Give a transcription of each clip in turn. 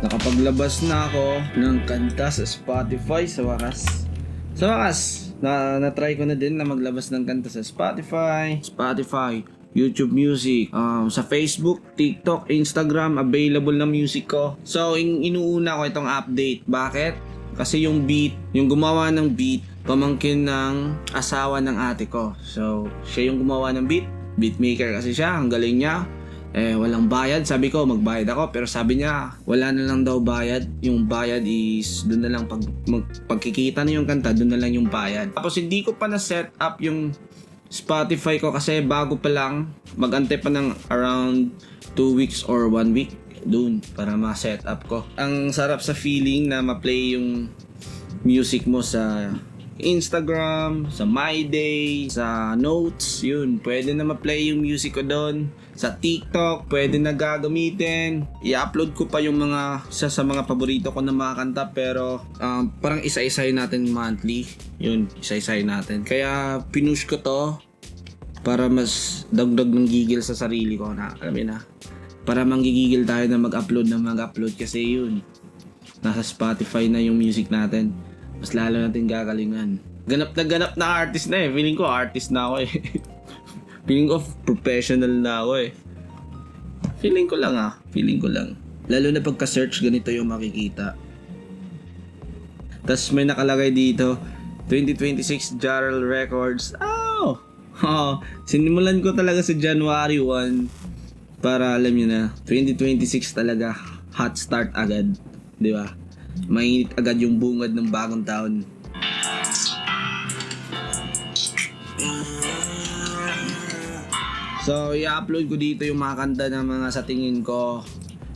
Nakapaglabas na ako ng kanta sa Spotify sa wakas. Na-try ko na din na maglabas ng kanta sa Spotify, YouTube Music, sa Facebook, TikTok, Instagram, available na music ko. So, inuuna ko itong update. Bakit? Kasi yung gumawa ng beat, pamangkin ng asawa ng ate ko. So, siya yung gumawa ng beatmaker kasi siya, ang galing niya. Walang bayad. Sabi ko, magbayad ako. Pero sabi niya, wala na lang daw bayad. Yung bayad is, doon na lang pagkikita na yung kanta, doon na lang yung bayad. Tapos hindi ko pa na-set up yung Spotify ko kasi bago pa lang. Mag-antay pa ng around 2 weeks or 1 week doon para ma-set up ko. Ang sarap sa feeling na ma-play yung music mo sa Instagram, sa My Day, sa Notes, yun. Pwede na ma-play yung music ko doon. Sa TikTok, pwede na gagamitin. I-upload ko pa yung isa sa mga paborito ko na mga kanta pero parang isa-isahin natin monthly. Yun, isa-isahin natin. Kaya pinush ko to para mas dagdag ng gigil sa sarili ko na, alam mo na, para manggigigil tayo na mag-upload kasi yun. Nasa Spotify na yung music natin. Mas lalo natin gagalingan. Ganap na artist na eh. Feeling ko artist na ako eh. Feeling ko professional na ako eh. Feeling ko lang. Lalo na pagka-search ganito yung makikita. Tapos may nakalagay dito 2026 Jarrell Records. Sinimulan ko talaga sa January 1 para alam niyo na 2026 talaga hot start agad, 'di ba? Mainit agad yung bungad ng bagong taon. So, i-upload ko dito yung mga kanta ng mga sa tingin ko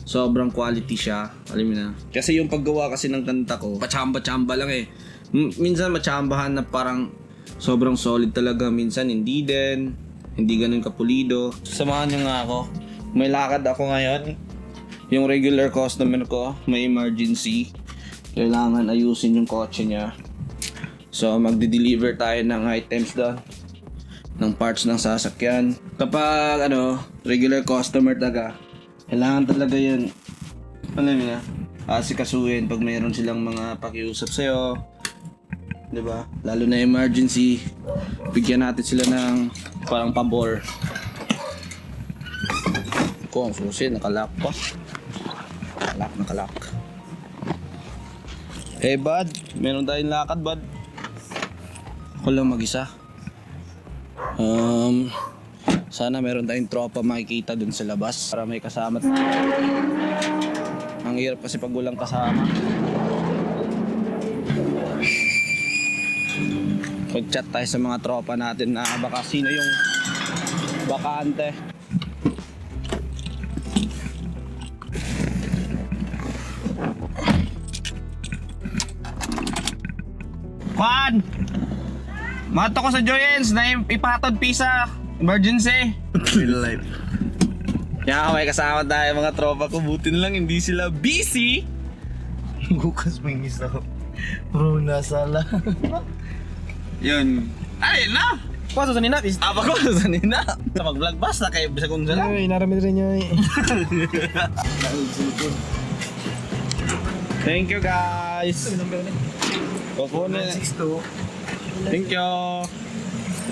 sobrang quality siya. Alam mo na. Kasi yung paggawa kasi ng kanta ko, pachamba-chamba lang eh. Minsan machambahan na parang sobrang solid talaga. Minsan hindi din. Hindi ganun kapulido. Samahan niyo nga ako. May lakad ako ngayon. Yung regular customer ko, may emergency. Kailangan ayusin yung kotse niya. So, magde-deliver tayo ng items doon. Ng parts ng sasakyan. Kapag regular customer talaga, kailangan talaga yun. Alam mo na, asikasuhin pag mayroon silang mga pakiusap sa'yo. Diba? Lalo na emergency, bigyan natin sila ng parang pabor. Kung susi, nakalock pa. Nakalock. Hey bud, meron tayong lakad bud. Ako lang mag-isa. Sana meron tayong tropa makikita dun sa labas para may kasama. Ang hirap kasi pag walang kasama. Mag-chat tayo sa mga tropa natin na baka sino yung bakante. Juan! Mato ko sa Joyens na ipatod pisa. Emergency. Real life. Kaya may kasama tayo mga tropa ko. Buti na lang hindi sila busy. Bukas may isa ko. Bro, nasala. Yun. Ayun na. Paso sa nina, bis. Apa ko sa nina. Sa mag-vlog basta kayo bisa kung saan. Ay, naramid rin nyo eh. Thank you guys. Kukunin. 162. Thank you.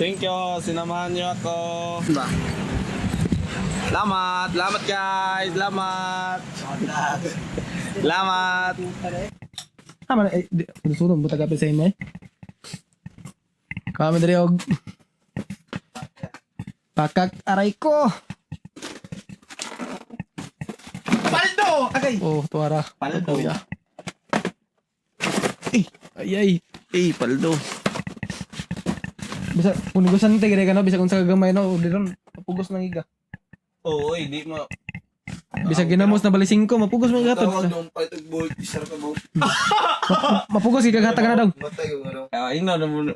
Thank you. Sinamahan niyo ako. Ba? Salamat guys. Salamat. Tama na, susunod mo tagapin sa inyo eh. Kami dari og pakak aray ko. Paldo! Agay! Oh, tuwara. Paldo. Ya. Ay. Paldo. Bisa punigusan tigre ka no, bisa kung sa gamay no, diron mapugos nang iga. Oo, di mo. Bisa ginamos na balising ko, mapugos mo gatod. Mapugos iga hatag na daw. Ino na mo.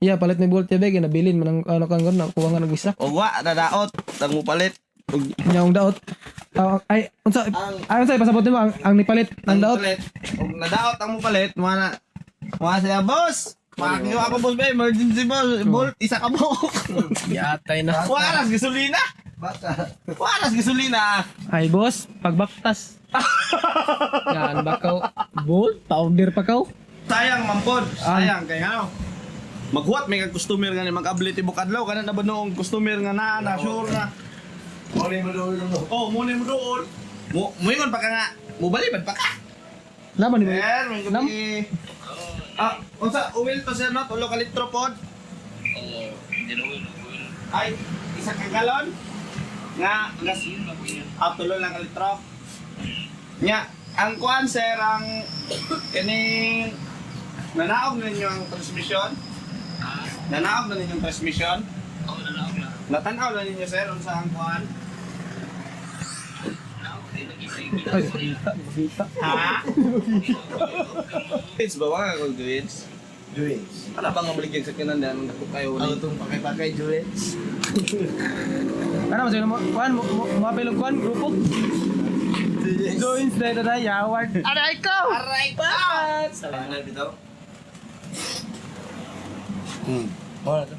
Yeah, palit may bolt tebe nabilin man ang kang gano, kuha nga nag-isa. O wa, nadaot. Tang mo palit. Nyaong daot. Ay, unsa pasabot nimo ang nipalit ang daot. Og nadaot ang mo palit, mana. Siya, boss. Makakyo ako, boss ba? Emergency, boss. Bolt, isa ka mo. Yatay na. Waras gasolina. Waras gasolina. Ay, boss, pagbaktas. Yan, bakaw. Bolt, powder pa kaw. Sayang mampod. Sayang kay ano. Maghuwat may kag customer nga ni mag-abli tibok adlaw kana na ba noong customer nga na sure na. Muna mo doon no. Oh, muna mo doon. Muingon pa ka nga. Mubalibad pa ka. Laban ni mo. Sir, may Nam? gabi. Unsa uwil to sir no? Tulo ka litro pod. Ay, isa ka galon. Nga, tulo lang ka litro. Nya, ang kuan sir, ang kining nanaog na ninyo ang transmission? Nanaog na ninyo ang transmission? Oo, nanaog na. Natanaw na ninyo sir, unsa ang kuan? Ay, kita. Ha? It's ba wala ko goods? Juins. Ano bang mabaligyan sa kinandan ng kayo Ako ulit? itong pakay-pakay Juins. Ano mo mo kuan mo apelong kuan grupo. Join sa ito na yaward. Aray ko. Aray pa! Salamat bitaw. Wala to.